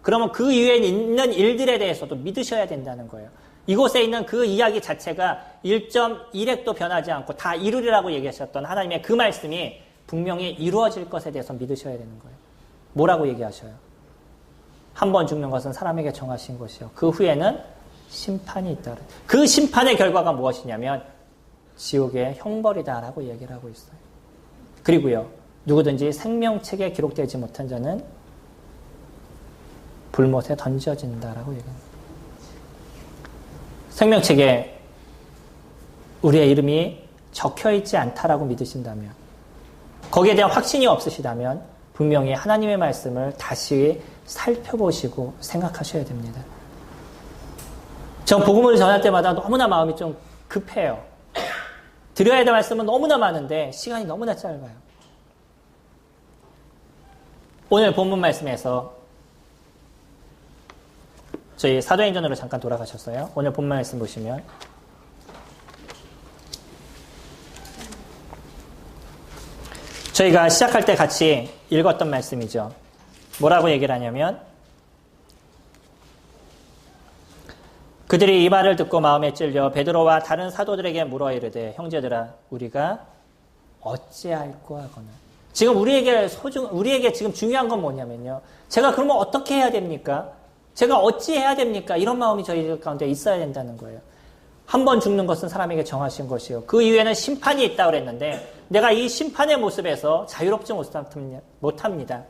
그러면 그 이후에 있는 일들에 대해서도 믿으셔야 된다는 거예요. 이곳에 있는 그 이야기 자체가 1.1핵도 변하지 않고 다 이루리라고 얘기하셨던 하나님의 그 말씀이 분명히 이루어질 것에 대해서 믿으셔야 되는 거예요. 뭐라고 얘기하셔요? 한 번 죽는 것은 사람에게 정하신 것이요 그 후에는 심판이 있다. 그 심판의 결과가 무엇이냐면 지옥의 형벌이다라고 얘기를 하고 있어요. 그리고요, 누구든지 생명책에 기록되지 못한 자는 불못에 던져진다라고 얘기합니다. 생명책에 우리의 이름이 적혀있지 않다라고 믿으신다면 거기에 대한 확신이 없으시다면 분명히 하나님의 말씀을 다시 살펴보시고 생각하셔야 됩니다. 전 복음을 전할 때마다 너무나 마음이 좀 급해요. 드려야 될 말씀은 너무나 많은데 시간이 너무나 짧아요. 오늘 본문 말씀에서 저희 사도행전으로 잠깐 돌아가셨어요. 오늘 본문 말씀 보시면 저희가 시작할 때 같이 읽었던 말씀이죠. 뭐라고 얘기를 하냐면 그들이 이 말을 듣고 마음에 찔려 베드로와 다른 사도들에게 물어 이르되 형제들아 우리가 어찌할꼬 하거나. 지금 우리에게 지금 중요한 건 뭐냐면요. 제가 그러면 어떻게 해야 됩니까? 제가 어찌 해야 됩니까? 이런 마음이 저희들 가운데 있어야 된다는 거예요. 한 번 죽는 것은 사람에게 정하신 것이요. 그 이후에는 심판이 있다고 그랬는데 내가 이 심판의 모습에서 자유롭지 못합니다.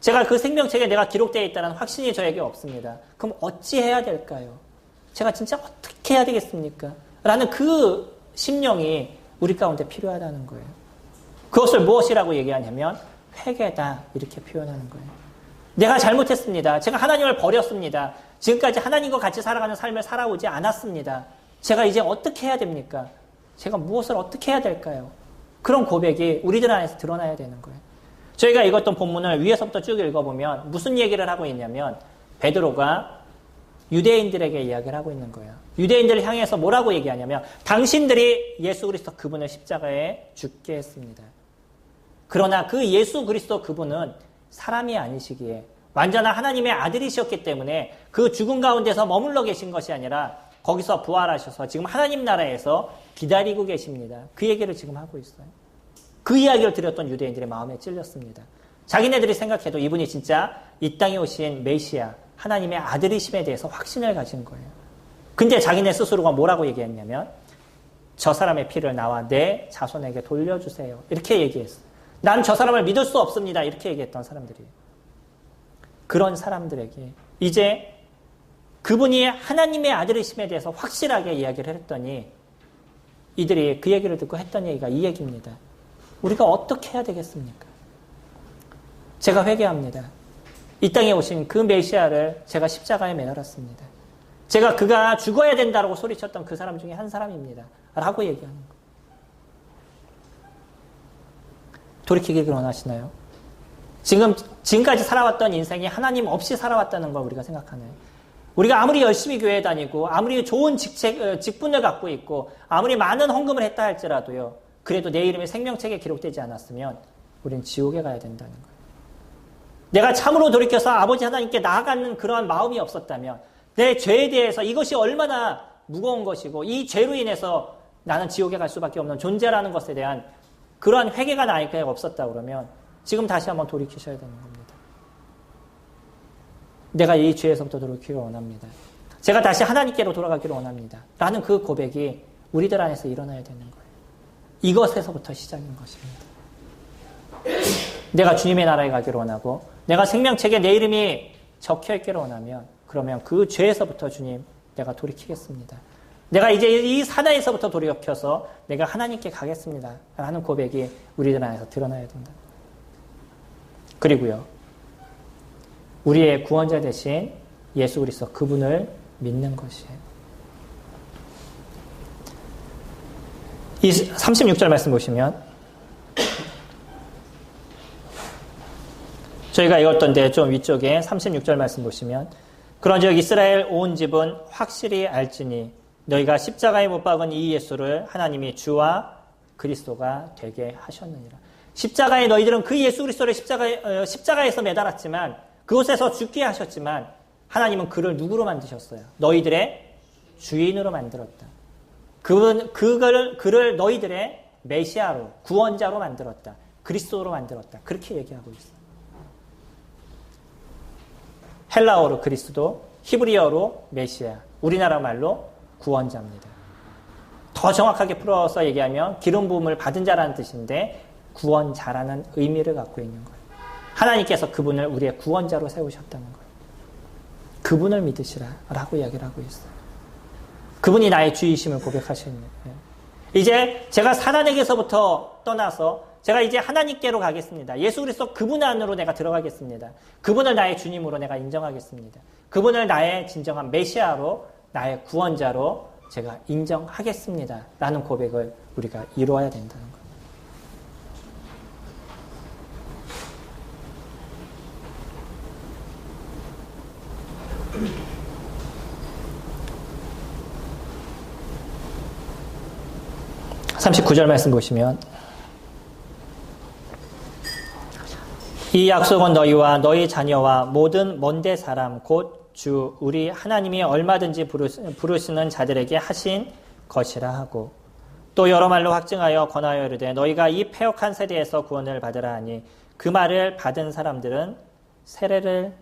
제가 그 생명책에 내가 기록되어 있다는 확신이 저에게 없습니다. 그럼 어찌 해야 될까요? 제가 진짜 어떻게 해야 되겠습니까? 라는 그 심령이 우리 가운데 필요하다는 거예요. 그것을 무엇이라고 얘기하냐면 회개다 이렇게 표현하는 거예요. 내가 잘못했습니다. 제가 하나님을 버렸습니다. 지금까지 하나님과 같이 살아가는 삶을 살아오지 않았습니다. 제가 이제 어떻게 해야 됩니까? 제가 무엇을 어떻게 해야 될까요? 그런 고백이 우리들 안에서 드러나야 되는 거예요. 저희가 읽었던 본문을 위에서부터 쭉 읽어보면 무슨 얘기를 하고 있냐면 베드로가 유대인들에게 이야기를 하고 있는 거예요. 유대인들을 향해서 뭐라고 얘기하냐면 당신들이 예수 그리스도 그분을 십자가에 죽게 했습니다. 그러나 그 예수 그리스도 그분은 사람이 아니시기에 완전한 하나님의 아들이셨기 때문에 그 죽음 가운데서 머물러 계신 것이 아니라 거기서 부활하셔서 지금 하나님 나라에서 기다리고 계십니다. 그 얘기를 지금 하고 있어요. 그 이야기를 들었던 유대인들의 마음에 찔렸습니다. 자기네들이 생각해도 이분이 진짜 이 땅에 오신 메시아, 하나님의 아들이심에 대해서 확신을 가진 거예요. 근데 자기네 스스로가 뭐라고 얘기했냐면 저 사람의 피를 나와 내 자손에게 돌려주세요. 이렇게 얘기했어요. 난 저 사람을 믿을 수 없습니다. 이렇게 얘기했던 사람들이에요. 그런 사람들에게 이제 그분이 하나님의 아들이심에 대해서 확실하게 이야기를 했더니 이들이 그 얘기를 듣고 했던 얘기가 이 얘기입니다. 우리가 어떻게 해야 되겠습니까? 제가 회개합니다. 이 땅에 오신 그 메시아를 제가 십자가에 매달았습니다. 제가 그가 죽어야 된다고 소리쳤던 그 사람 중에 한 사람입니다. 라고 얘기하는 거예요. 돌이키기를 원하시나요? 지금까지 살아왔던 인생이 하나님 없이 살아왔다는 걸 우리가 생각하나요? 우리가 아무리 열심히 교회 다니고 아무리 좋은 직분을 갖고 있고 아무리 많은 헌금을 했다 할지라도요. 그래도 내 이름이 생명책에 기록되지 않았으면 우린 지옥에 가야 된다는 거예요. 내가 참으로 돌이켜서 아버지 하나님께 나아가는 그러한 마음이 없었다면 내 죄에 대해서 이것이 얼마나 무거운 것이고 이 죄로 인해서 나는 지옥에 갈 수밖에 없는 존재라는 것에 대한 그러한 회개가 나에게 없었다 그러면 지금 다시 한번 돌이키셔야 되는 겁니다. 내가 이 죄에서부터 돌이키기를 원합니다. 제가 다시 하나님께로 돌아가기를 원합니다. 라는 그 고백이 우리들 안에서 일어나야 되는 거예요. 이것에서부터 시작인 것입니다. 내가 주님의 나라에 가기를 원하고 내가 생명책에 내 이름이 적혀있기를 원하면 그러면 그 죄에서부터 주님 내가 돌이키겠습니다. 내가 이제 이 사나이에서부터 돌이켜서 내가 하나님께 가겠습니다. 라는 고백이 우리들 안에서 드러나야 된다. 그리고요. 우리의 구원자 대신 예수 그리스도 그분을 믿는 것이에요. 이 36절 말씀 보시면 저희가 읽었던데 좀 위쪽에 36절 말씀 보시면 그런즉 이스라엘 온 집은 확실히 알지니 너희가 십자가에 못 박은 이 예수를 하나님이 주와 그리스도가 되게 하셨느니라. 십자가에 너희들은 그 예수 그리스도를 십자가에서 매달았지만 그곳에서 죽게 하셨지만 하나님은 그를 누구로 만드셨어요? 너희들의 주인으로 만들었다. 그를 너희들의 메시아로 구원자로 만들었다. 그리스도로 만들었다. 그렇게 얘기하고 있어요. 헬라어로 그리스도, 히브리어로 메시아, 우리나라 말로 구원자입니다. 더 정확하게 풀어서 얘기하면 기름 부음을 받은 자라는 뜻인데 구원자라는 의미를 갖고 있는 거예요. 하나님께서 그분을 우리의 구원자로 세우셨다는 거예요. 그분을 믿으시라 라고 이야기를 하고 있어요. 그분이 나의 주이심을 고백하시는 거예요. 이제 제가 사단에게서부터 떠나서 제가 이제 하나님께로 가겠습니다. 예수 그리스도 그분 안으로 내가 들어가겠습니다. 그분을 나의 주님으로 내가 인정하겠습니다. 그분을 나의 진정한 메시아로, 나의 구원자로 제가 인정하겠습니다. 라는 고백을 우리가 이루어야 된다는 거예요. (39절) 말씀 보시면 이 약속은 너희와 너희 자녀와 모든 먼데 사람 곧 주 우리 하나님이 얼마든지 부르시는 자들에게 하신 것이라 하고 또 여러 말로 확증하여 권하여 이르되 너희가 이 패역한 세대에서 구원을 받으라 하니 그 말을 받은 사람들은 세례를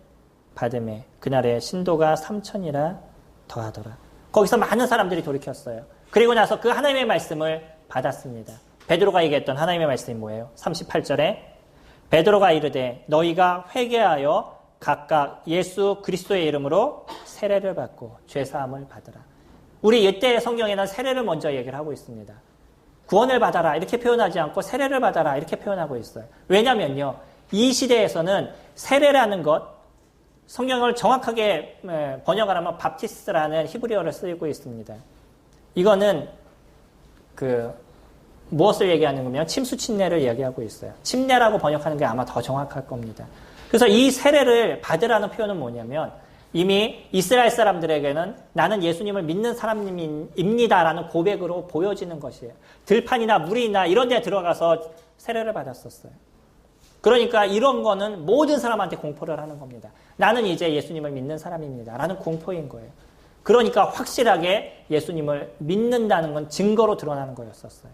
받음에 그날의 신도가 3,000이라 더하더라. 거기서 많은 사람들이 돌이켰어요. 그리고 나서 그 하나님의 말씀을 받았습니다. 베드로가 얘기했던 하나님의 말씀이 뭐예요? 38절에 베드로가 이르되 너희가 회개하여 각각 예수 그리스도의 이름으로 세례를 받고 죄사함을 받으라. 우리 이때 성경에는 세례를 먼저 얘기를 하고 있습니다. 구원을 받아라 이렇게 표현하지 않고 세례를 받아라 이렇게 표현하고 있어요. 왜냐면요. 이 시대에서는 세례라는 것, 성경을 정확하게 번역하면 밥티스라는 히브리어를 쓰고 있습니다. 이거는 무엇을 얘기하는 거면 침수 침례를 얘기하고 있어요. 침례라고 번역하는 게 아마 더 정확할 겁니다. 그래서 이 세례를 받으라는 표현은 뭐냐면 이미 이스라엘 사람들에게는 나는 예수님을 믿는 사람입니다라는 고백으로 보여지는 것이에요. 들판이나 물이나 이런 데 들어가서 세례를 받았었어요. 그러니까 이런 거는 모든 사람한테 공포를 하는 겁니다. 나는 이제 예수님을 믿는 사람입니다. 라는 공포인 거예요. 그러니까 확실하게 예수님을 믿는다는 건 증거로 드러나는 거였었어요.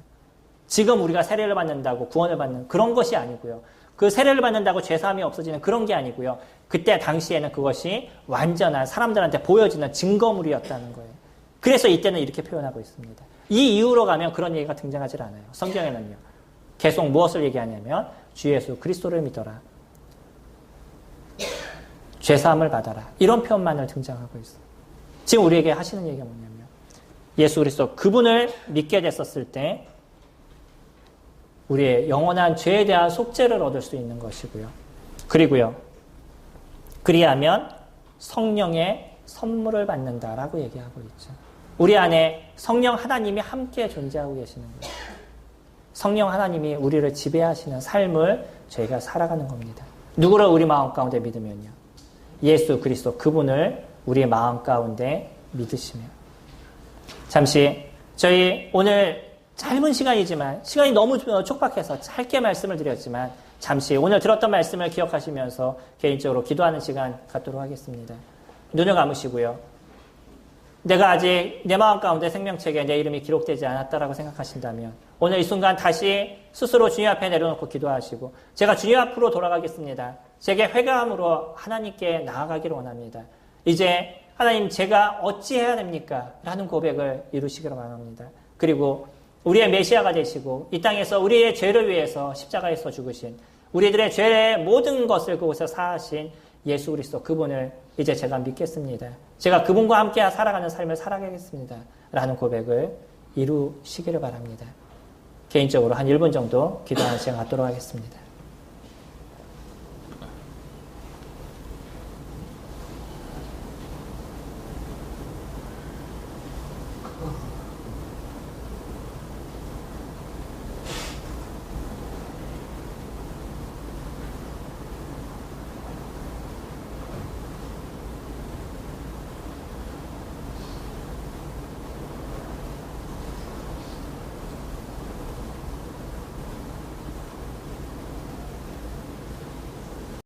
지금 우리가 세례를 받는다고 구원을 받는 그런 것이 아니고요. 그 세례를 받는다고 죄사함이 없어지는 그런 게 아니고요. 그때 당시에는 그것이 완전한 사람들한테 보여지는 증거물이었다는 거예요. 그래서 이때는 이렇게 표현하고 있습니다. 이 이후로 가면 그런 얘기가 등장하지 않아요. 성경에는요. 계속 무엇을 얘기하냐면 주 예수 그리스도를 믿어라. 죄사함을 받아라. 이런 표현만을 등장하고 있어요. 지금 우리에게 하시는 얘기가 뭐냐면 예수 그리스도 그분을 믿게 됐었을 때 우리의 영원한 죄에 대한 속죄를 얻을 수 있는 것이고요. 그리고요. 그리하면 성령의 선물을 받는다라고 얘기하고 있죠. 우리 안에 성령 하나님이 함께 존재하고 계시는 거예요. 성령 하나님이 우리를 지배하시는 삶을 저희가 살아가는 겁니다. 누구를 우리 마음 가운데 믿으면요. 예수 그리스도 그분을 우리의 마음 가운데 믿으시면. 잠시 저희 오늘 짧은 시간이지만 시간이 너무 촉박해서 짧게 말씀을 드렸지만 잠시 오늘 들었던 말씀을 기억하시면서 개인적으로 기도하는 시간 갖도록 하겠습니다. 눈을 감으시고요. 내가 아직 내 마음 가운데 생명책에 내 이름이 기록되지 않았다라고 생각하신다면 오늘 이 순간 다시 스스로 주님 앞에 내려놓고 기도하시고 제가 주님 앞으로 돌아가겠습니다. 제게 회개함으로 하나님께 나아가기를 원합니다. 이제 하나님 제가 어찌해야 됩니까? 라는 고백을 이루시기를 바랍니다. 그리고 우리의 메시아가 되시고 이 땅에서 우리의 죄를 위해서 십자가에서 죽으신 우리들의 죄의 모든 것을 그곳에 사하신 예수 그리스도 그분을 이제 제가 믿겠습니다. 제가 그분과 함께 살아가는 삶을 살아가겠습니다. 라는 고백을 이루시기를 바랍니다. 개인적으로 한 1분 정도 기도하는 시간 갖도록 하겠습니다.